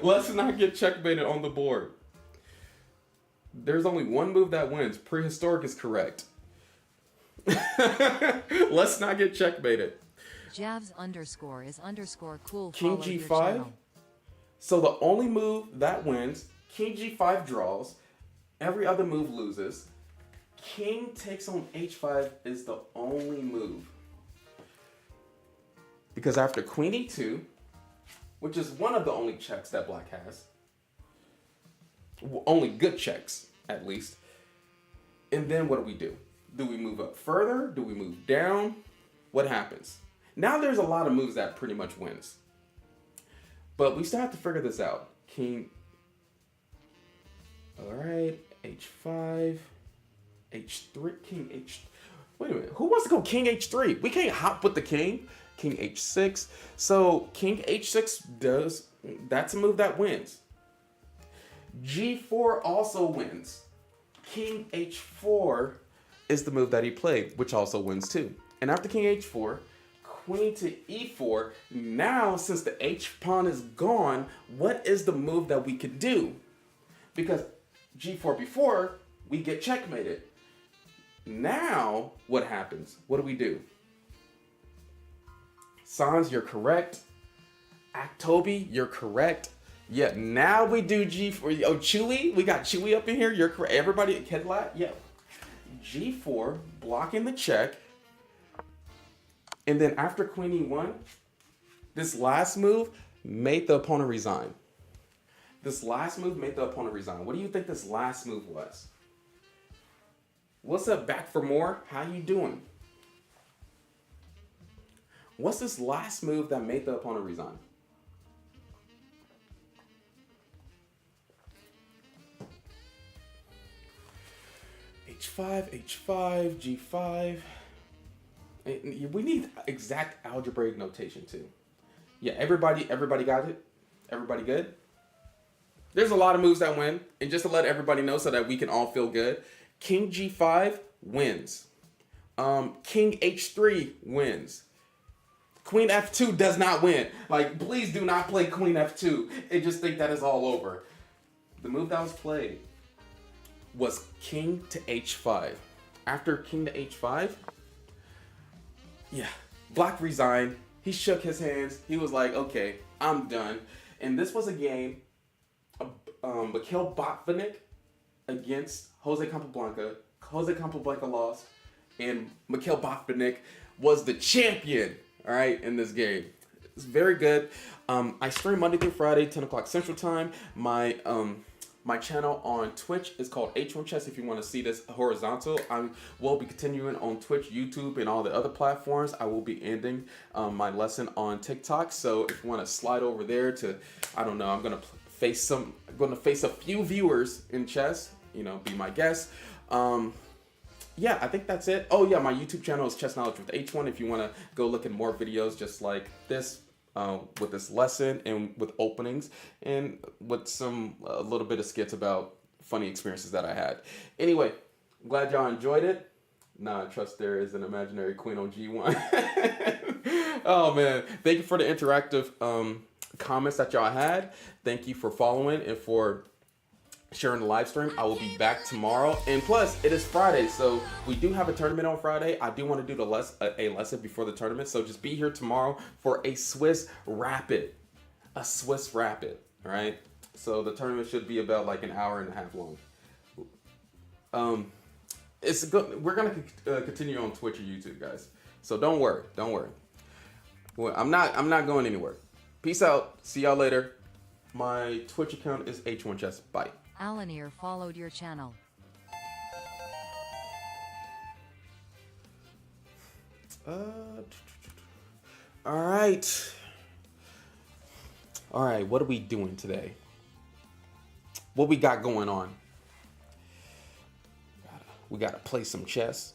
Let's not get checkmated on the board. There's only one move that wins. Prehistoric is correct. Let's not get checkmated. Javs underscore is underscore cool. King followed your G5. channel. So the only move that wins, King G5 draws. Every other move loses. King takes on H5 is the only move. Because after Queen E2, which is one of the only checks that Black has, only good checks, at least. And then what do? Do we move up further? Do we move down? What happens? Now there's a lot of moves that pretty much wins. But we still have to figure this out. King. All right. H5. H3. King H. Wait a minute. Who wants to go king h3? We can't hop with the king. King h6. So king h6 does, that's a move that wins. g4 also wins. King h4 is the move that he played, which also wins too. And after king h4, queen to e4. Now, since the h pawn is gone, what is the move that we could do? Because g4 before, we get checkmated. Now, what happens? What do we do? Sans, you're correct. Actobi, you're correct. Yeah, now we do g4. Oh, Chewy, we got Chewy up in here. You're correct. Everybody at Kedlat, yeah. g4, blocking the check. And then after queen e1, this last move made the opponent resign. This last move made the opponent resign. What do you think this last move was? What's up, back for more? How you doing? What's this last move that made the opponent resign? h5, h5, g5. We need exact algebraic notation too. Yeah, everybody got it? Everybody good? There's a lot of moves that win. And just to let everybody know so that we can all feel good, king g5 wins. King h3 wins. Queen f2 does not win. Like, please do not play queen f2 and just think that is all over. The move that was played was king to h5. After king to h5, yeah, Black resigned. He shook his hands. He was like, okay, I'm done. And this was a game of Mikhail Botvinnik against Jose Capablanca. Jose Capablanca lost, and Mikhail Botvinnik was the champion, all right, in this game. It's very good. I stream Monday through Friday, 10 o'clock Central Time. My channel on Twitch is called H1 Chess if you want to see this horizontal. I will be continuing on Twitch, YouTube, and all the other platforms. I will be ending my lesson on TikTok. So if you want to slide over there to, I don't know, I'm going to face a few viewers in chess, you know, be my guest. Yeah, I think that's it. Oh yeah, my YouTube channel is Chess Knowledge with H1 if you want to go look at more videos just like this. With this lesson and with openings and with a little bit of skits about funny experiences that I had. Anyway, glad y'all enjoyed it. Nah, I trust there is an imaginary queen on G1. Oh man, thank you for the interactive comments that y'all had. Thank you for following and for sharing the live stream. I will be back tomorrow, and plus it is Friday, so we do have a tournament on Friday. I do want to do a lesson before the tournament, so just be here tomorrow for a Swiss Rapid. All right, so the tournament should be about like an hour and a half long. It's good. We're gonna continue on Twitch or YouTube, guys, so don't worry. Well, I'm not going anywhere. Peace out. See y'all later. My Twitch account is H1 Chess. Bye. Alanir followed your channel. All right, what are we doing today? What we got going on? We gotta play some chess.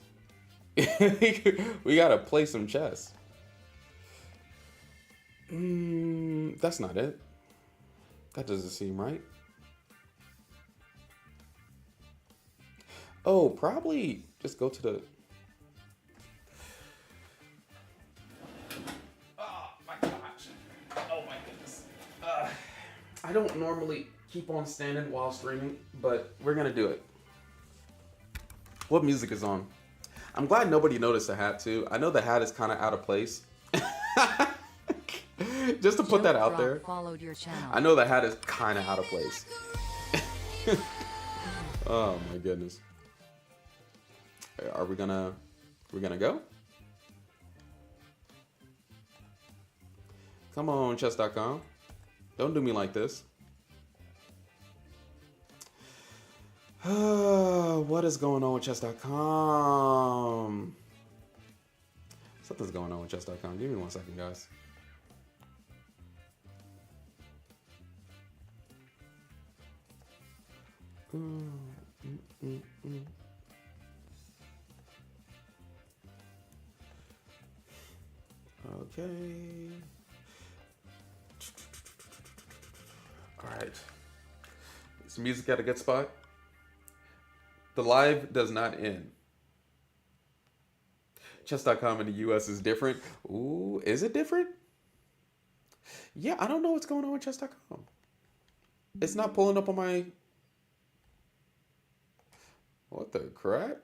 We gotta play some chess. That's not it. That doesn't seem right. Oh, probably just go to the... Oh my gosh. Oh my goodness. I don't normally keep on standing while streaming, but we're gonna do it. What music is on? I'm glad nobody noticed the hat too. I know the hat is kind of out of place. Just to put that out there. Followed your channel. I know the hat is kind of out of place. Oh my goodness. Are we gonna go? Come on, chess.com. Don't do me like this. What is going on with chess.com? Something's going on with chess.com. Give me 1 second, guys. Okay. All right. Is music at a good spot? The live does not end. Chess.com in the US is different. Ooh, is it different? Yeah, I don't know what's going on with chess.com. It's not pulling up on my... What the crap?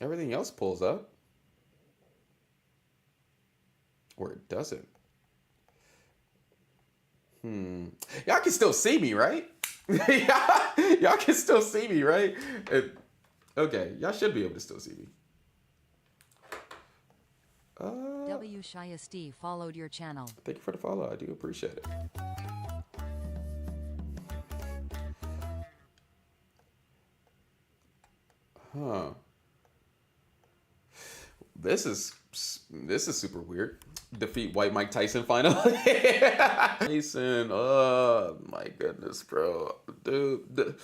Everything else pulls up. Or it doesn't. Y'all can still see me, right? Y'all can still see me, right? Okay, y'all should be able to still see me. W Shiesty followed your channel. Thank you for the follow. I do appreciate it. Huh. This is super weird. Defeat White Mike Tyson finally. Tyson, oh my goodness, bro, dude.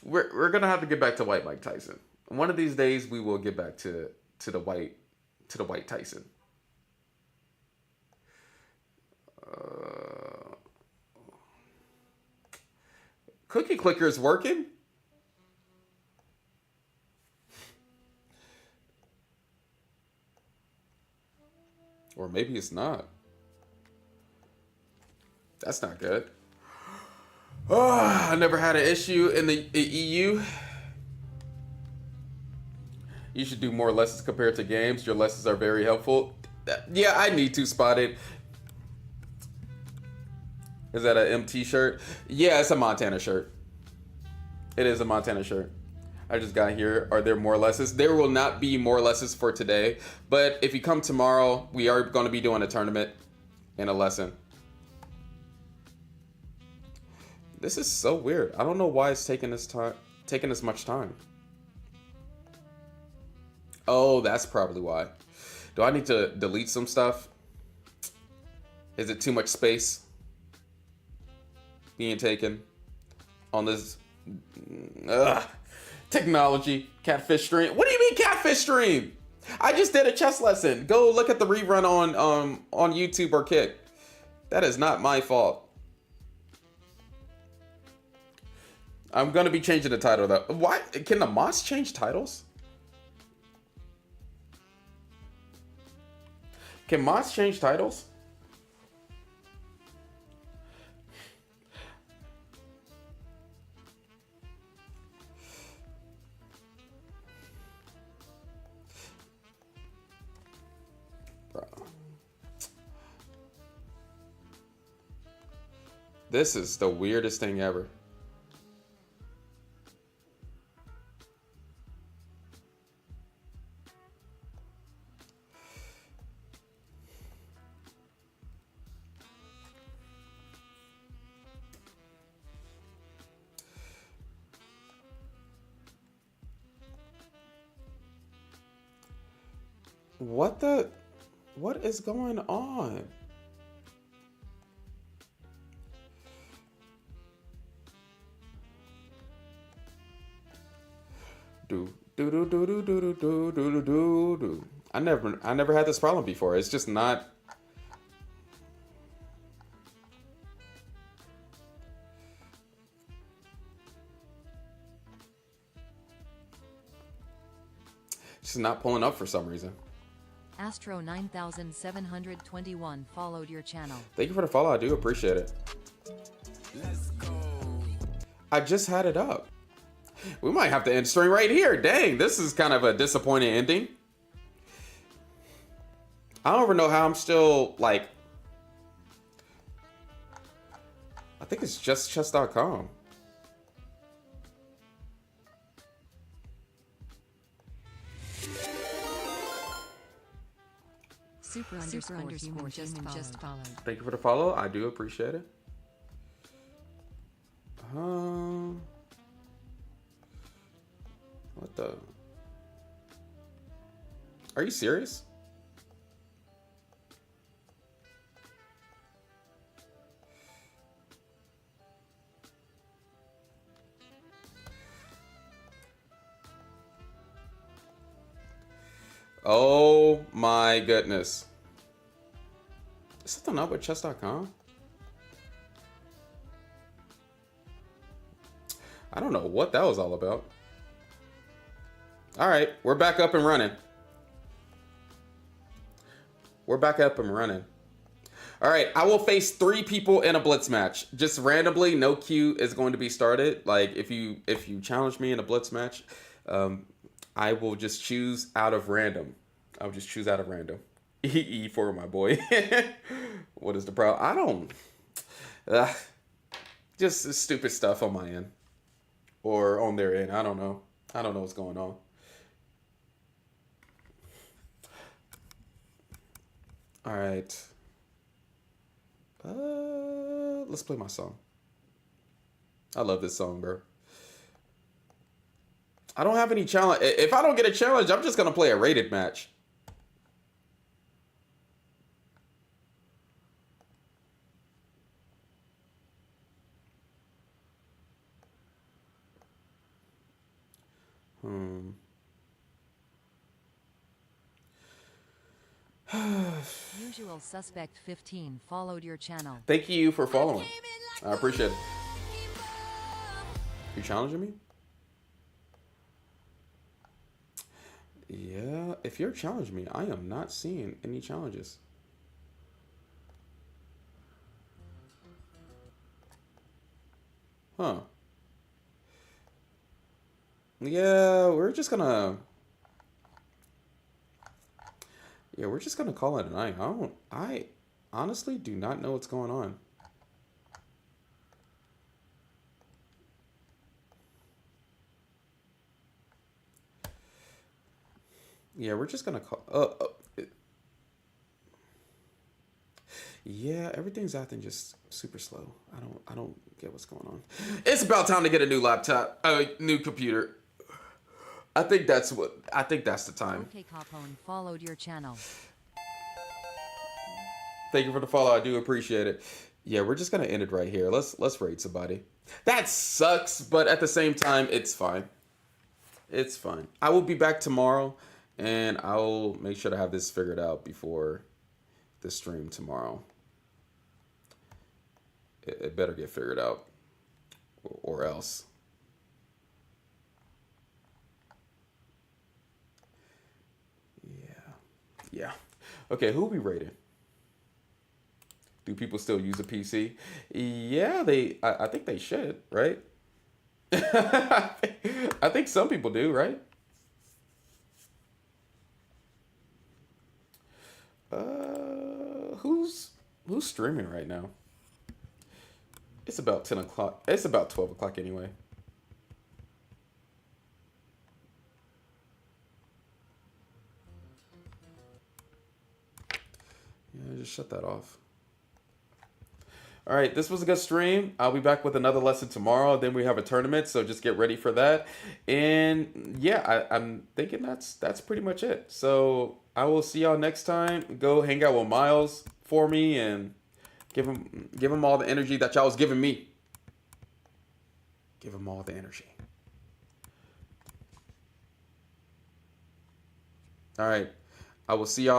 We're gonna have to get back to White Mike Tyson. One of these days, we will get back to the white Tyson. Cookie clicker is working. Or maybe it's not. That's not good. Oh, I never had an issue in the EU. You should do more lessons compared to games. Your lessons are very helpful. Yeah, I need to spot it. Is that an MT shirt? Yeah, it's a Montana shirt. It is a Montana shirt. I just got here. Are there more lessons? There will not be more lessons for today. But if you come tomorrow, we are going to be doing a tournament and a lesson. This is so weird. I don't know why it's taking this much time. Oh, that's probably why. Do I need to delete some stuff? Is it too much space being taken on this? Technology, catfish stream. What do you mean catfish stream? I just did a chess lesson. Go look at the rerun on YouTube or Kick. That is not my fault. I'm gonna be changing the title though. Why can the mods change titles? Can mods change titles? This is the weirdest thing ever. What is going on? Do. I never had this problem before. It's just not. It's just not pulling up for some reason. Astro 9721 followed your channel. Thank you for the follow. I do appreciate it. Let's go. I just had it up. We might have to end stream right here. Dang, this is kind of a disappointing ending. I don't even know how I'm still, like... I think it's just chess.com. Super underscore human just followed. Thank you for the follow. I do appreciate it. What the? Are you serious? Oh my goodness. Is something up with chess.com? I don't know what that was all about. All right, we're back up and running. We're back up and running. All right, I will face 3 people in a blitz match. Just randomly, no queue is going to be started. Like if you challenge me in a blitz match, I will just choose out of random. I'll just choose out of random. E for my boy. What is the problem? I don't. Just stupid stuff on my end or on their end. I don't know. I don't know what's going on. All right. Let's play my song. I love this song, bro. I don't have any challenge. If I don't get a challenge, I'm just gonna play a rated match. Usual Suspect 15 followed your channel. Thank you for following. I appreciate it. You challenging me? Yeah, if you're challenging me, I am not seeing any challenges. Huh. Yeah, we're just gonna call it a night. I honestly do not know what's going on. Yeah, we're just gonna call. Yeah, everything's acting just super slow. I don't get what's going on. It's about time to get a new laptop, a new computer. I think that's the time. OK Capone followed your channel. Thank you for the follow. I do appreciate it. Yeah, we're just gonna end it right here. Let's raid somebody. That sucks, but at the same time, it's fine. It's fine. I will be back tomorrow, and I will make sure to have this figured out before the stream tomorrow. It better get figured out, or else. Yeah. Okay, who we rated? Do people still use a PC? Yeah, I think they should, right? I think some people do, right? Who's streaming right now? It's about 10 o'clock. It's about 12 o'clock anyway. Yeah, just shut that off. All right, this was a good stream. I'll be back with another lesson tomorrow. Then we have a tournament, so just get ready for that. And yeah, I'm thinking that's pretty much it. So I will see y'all next time. Go hang out with Miles for me and give him all the energy that y'all was giving me. Give him all the energy. All right, I will see y'all.